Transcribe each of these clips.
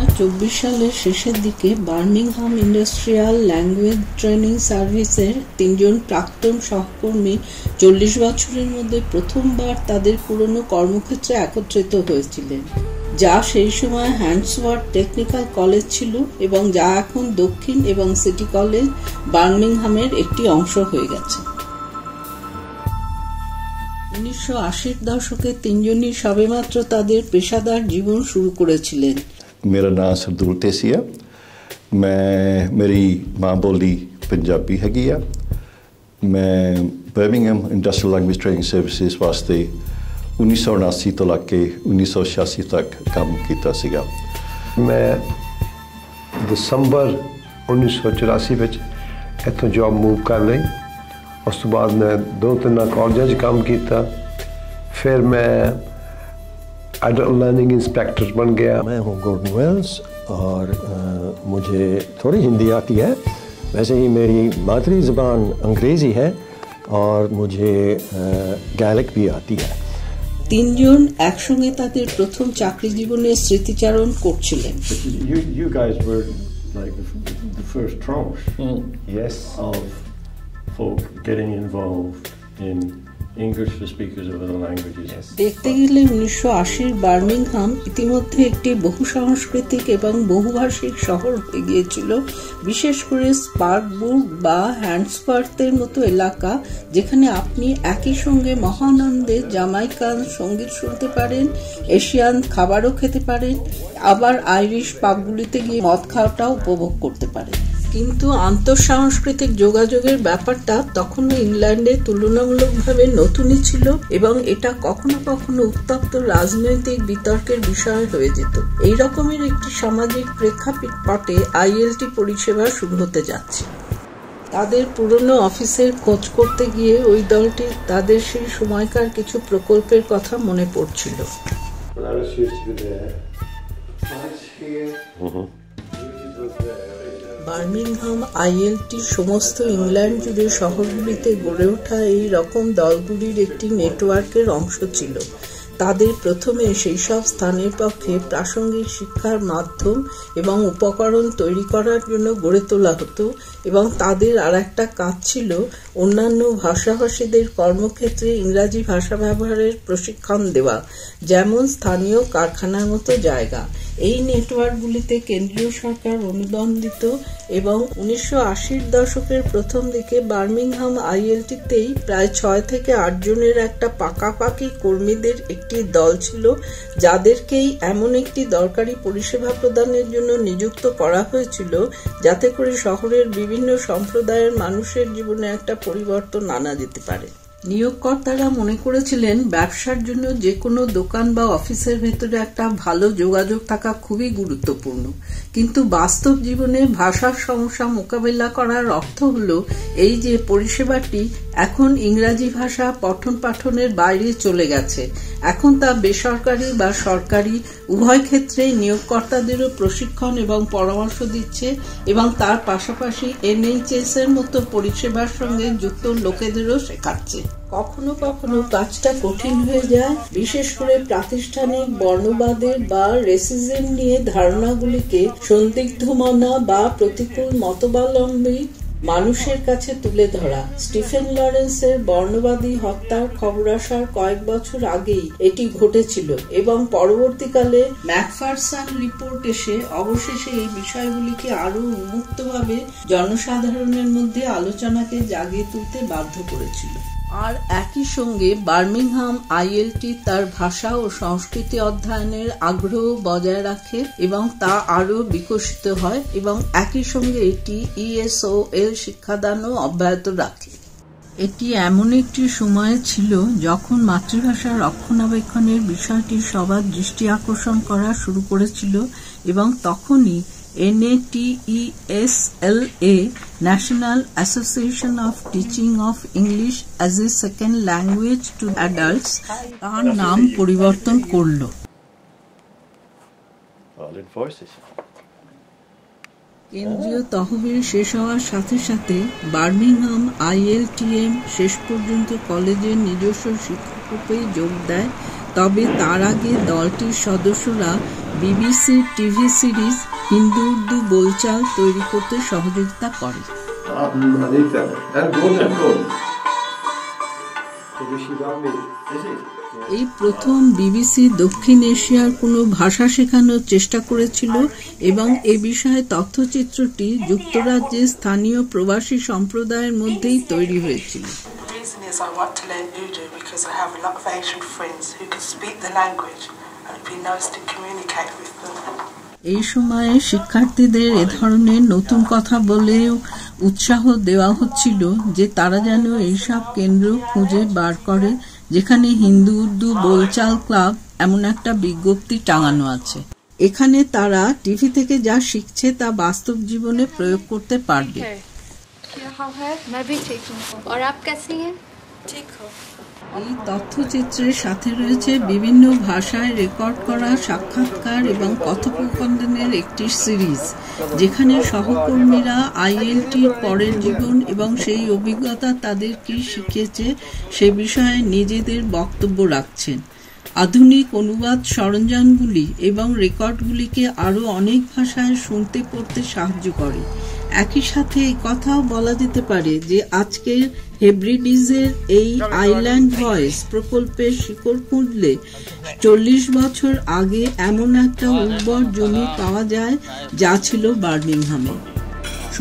2024 সালের শেষের দিকে বার্মিংহাম ইন্ডাস্ট্রিয়াল ল্যাঙ্গুয়েজ ট্রেনিং সার্ভিসের 3 জন প্রাক্তন সহকর্মী 40 বছরের মধ্যে প্রথমবার তাদের পুরনো কর্মক্ষেত্রে একত্রিত হয়েছিলেন, যা সেই সময় হ্যান্ডসওয়ার্থ টেকনিক্যাল কলেজ ছিল এবং যা এখন দক্ষিণ এবং সিটি কলেজ বার্মিংহামের একটি অংশ হয়ে গেছে। 1980-র দশকে 3 জনই সবেমাত্র তাদের পেশাদার জীবন শুরু করেছিলেন। मेरा नाम सरदूल तेसिया, मेरी माँ बोली पंजाबी हैगी आ। मैं Birmingham industrial language training services वास्ते 1979 तो लैके 1986 तक काम किया सीगा। मैं दिसंबर 1984 ਵਿੱਚ ਇੱਥੋਂ जॉब मूव कर ਲਈ। उस तो बाद मैं 2-3 कॉलेज काम किया, फिर मैं एडल्ट लर्निंग इंस्पेक्टर बन गया। मैं हूँ गॉर्डन वेल्स और मुझे थोड़ी हिंदी आती है। वैसे ही मेरी मातृ ज़बान अंग्रेज़ी है और मुझे गैलिक भी आती है। 3 জন একসঙ্গে তাদের প্রথম চাকরি জীবনের স্মৃতিচারণ করছিলেন। You guys were like the first tranche Yes. of folk getting involved in English for speakers of other languages. Yes. দেখতে গেলে 1980-র বার্মিংহাম ইতিমধ্যে একটি বহুসাংস্কৃতিক এবং বহুভাষিক শহর হয়ে গিয়েছিল, বিশেষ করে স্পার্কবুর্গ বা হ্যান্ডসওয়ার্থের মতো এলাকা, যেখানে আপনি একই সঙ্গে মহানন্দে জামাইকান সঙ্গীত শুনতে পারেন, এশিয়ান খাবারও খেতে পারেন, আবার আইরিশ পাবগুলিতে গিয়ে মদ খাওয়াটাও উপভোগ করতে পারেন। কিন্তু আন্তঃসাংস্কৃতিক যোগাযোগের ব্যাপারটা তখনও ইংল্যান্ডে তুলনামূলকভাবে নতুনই ছিল এবং এটা কখনো কখনো উত্তপ্ত রাজনৈতিক বিতর্কের বিষয় হয়ে যেত। এই রকমের একটি সামাজিক প্রেক্ষাপটে আইএলটি পরিষেবা শুরু হতে যাচ্ছে। তাদের পুরনো অফিসের খোঁজ করতে গিয়ে ওই দলটি তাদের সেই সময়কার কিছু প্রকল্পের কথা মনে পড়ছিল। বার্মিংহাম আইএলটি সমস্ত ইংল্যান্ড জুড়ে শহরগুলিতে গড়ে ওঠা এই রকম দলগুলির একটি নেটওয়ার্কের অংশ ছিল। তাদের প্রথমে সেই সব স্থানের পক্ষে প্রাসঙ্গিক শিক্ষার মাধ্যম এবং উপকরণ তৈরি করার জন্য গড়ে তোলা হতো এবং তাদের আর একটা কাজ ছিল অন্যান্য ভাষাভাষীদের কর্মক্ষেত্রে ইংরাজি ভাষা ব্যবহারের প্রশিক্ষণ দেওয়া, যেমন স্থানীয় কারখানার মতো জায়গা। এই নেটওয়ার্কগুলিতে কেন্দ্রীয় সরকার অনুদান দিত এবং 1980-র দশকের প্রথম দিকে বার্মিংহাম আইএলটিতেই প্রায় 6 থেকে 8 জনের একটা পাকাপাকি কর্মীদের একটি দল ছিল, যাদেরকেই এমন একটি দরকারি পরিষেবা প্রদানের জন্য নিযুক্ত করা হয়েছিল যাতে করে শহরের বিভিন্ন সম্প্রদায়ের মানুষের জীবনে একটা পরিবর্তন আনা যেতে পারে। নিয়োগকর্তারা মনে করেছিলেন ব্যবসার জন্য যে কোনো দোকান বা অফিসের ভেতরে একটা ভালো যোগাযোগ থাকা খুবই গুরুত্বপূর্ণ, কিন্তু বাস্তব জীবনে ভাষার সমস্যা মোকাবেলা করার অর্থ হলো এই যে পরিষেবাটি এখন ইংরাজি ভাষা পঠন পাঠনের বাইরে চলে গেছে। এখন তা বেসরকারি বা সরকারি উভয় ক্ষেত্রেই নিয়োগকর্তাদেরও প্রশিক্ষণ এবং পরামর্শ দিচ্ছে এবং তার পাশাপাশি এনএইচএস এর মতো পরিষেবার সঙ্গে যুক্ত লোকেদেরও শেখাচ্ছে। কখনো কখনো কাজটা কঠিন হয়ে যায়, বিশেষ করে প্রাতিষ্ঠানিক বর্ণবাদের বা রেসিজম নিয়ে ধারণাগুলিকে সন্দিগ্ধমনা বা প্রতিকূল মতাবলম্বী মানুষের কাছে তুলে ধরা। স্টিফেন লরেন্সের বর্ণবাদী হত্যার খবর আসার কয়েক বছর আগেই এটি ঘটেছিল এবং পরবর্তীকালে ম্যাকফারসন রিপোর্ট এসে অবশেষে এই বিষয়গুলিকে আরো উন্মুক্তভাবে জনসাধারণের মধ্যে আলোচনাকে জাগিয়ে তুলতে বাধ্য করেছিল। আর একই সঙ্গে বার্মিংহাম আইএলটি তার ভাষা ও সংস্কৃতি অধ্যয়নের আগ্রহ বজায় রাখে এবং তা আরো বিকশিত হয় এবং একই সঙ্গে এটি ESOL শিক্ষাদানও অব্যাহত রাখে। এটি এমন একটি সময় ছিল যখন মাতৃভাষা রক্ষণাবেক্ষণের বিষয়টি সবার দৃষ্টি আকর্ষণ করা শুরু করেছিল এবং তখনই NATESLA National Association of Teaching of English as a Second Language to Adults তার নাম পরিবর্তন করল। কেন্দ্রীয় তহবিল শেষ হওয়ার সাথে সাথে বার্মিংহাম ILTM শেষ পর্যন্ত কলেজের নিজস্ব শিক্ষকরূপে যোগ দেয়, তবে তার আগে দলটির সদস্যরা বিবিসির টিভি সিরিজ হিন্দু উর্দু বোলচাল তৈরি করতে সহযোগিতা করে। এই প্রথম বিবিসি দক্ষিণ এশিয়ার কোনো ভাষা শেখানোর চেষ্টা করেছিল এবং এ বিষয়ে তথ্যচিত্রটি যুক্তরাজ্যের স্থানীয় প্রবাসী সম্প্রদায়ের মধ্যেই তৈরি হয়েছিল। I want to learn Urdu because I have a lot of Asian friends who can speak the language and it'd be nice to communicate with them. এই সময়ে শিক্ষার্থীদের এ ধরনের নতুন কথা বলেও উৎসাহ দেওয়া হচ্ছিল যে তারা যেন এইসব কেন্দ্র খুঁজে বার করে যেখানে হিন্দু উর্দু বোলচাল ক্লাব এমন একটা বিজ্ঞপ্তি টাঙানো আছে। এখানে তারা টিভি থেকে যা শিখছে তা বাস্তব জীবনে প্রয়োগ করতে পারবে। এই তথ্যচিত্রের সাথে রয়েছে বিভিন্ন ভাষায় রেকর্ড করা সাক্ষাৎকার এবং কথোপকথনের একটি সিরিজ, যেখানে সহকর্মীরা আইএলটির পরের জীবন এবং সেই অভিজ্ঞতা তাদের কি শিখেছে সে বিষয়ে নিজেদের বক্তব্য রাখছেন। আধুনিক অনুবাদ সরঞ্জামগুলি এবং রেকর্ডগুলিকে আরও অনেক ভাষায় শুনতে পড়তে সাহায্য করে। একই সাথে এই কথাও বলা যেতে পারে যে আজকের হেব্রিডিজের এই আইল্যান্ড ভয়েস প্রকল্পের শিকড় খুঁজলে 40 বছর আগে এমন একটা উর্বর জমি পাওয়া যায় যা ছিল বার্মিংহামে।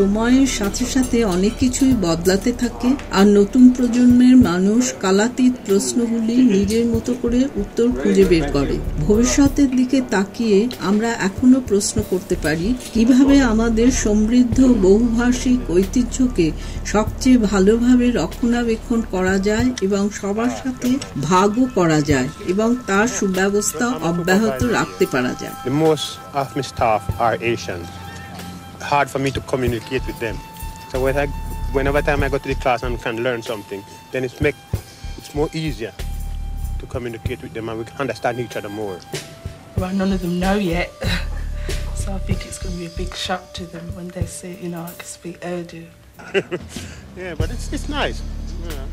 সময়ের সাথে সাথে অনেক কিছুই বদলাতে থাকে আর নতুন প্রজন্মের মানুষ কালাতীত প্রশ্নগুলি নিজের মতো করে উত্তর খুঁজে বের করে। ভবিষ্যতের দিকে তাকিয়ে আমরা এখনো প্রশ্ন করতে পারি কিভাবে আমাদের সমৃদ্ধ বহুভাষিক ঐতিহ্যকে সবচেয়ে ভালোভাবে রক্ষণাবেক্ষণ করা যায় এবং সবার সাথে ভাগও করা যায় এবং তার সুব্যবস্থা অব্যাহত রাখতে পারা যায়। Most of my staff are Asian. Hard for me to communicate with them. So whenever time I go to the class and can learn something, then it's more easier to communicate with them and we can understand each other more. Well, none of them know yet. So I think it's going to be a big shock to them when they see, I can speak Urdu. Yeah, but it's nice. Yeah.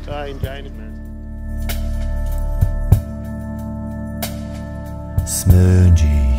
So I enjoy it, man. Smoogie.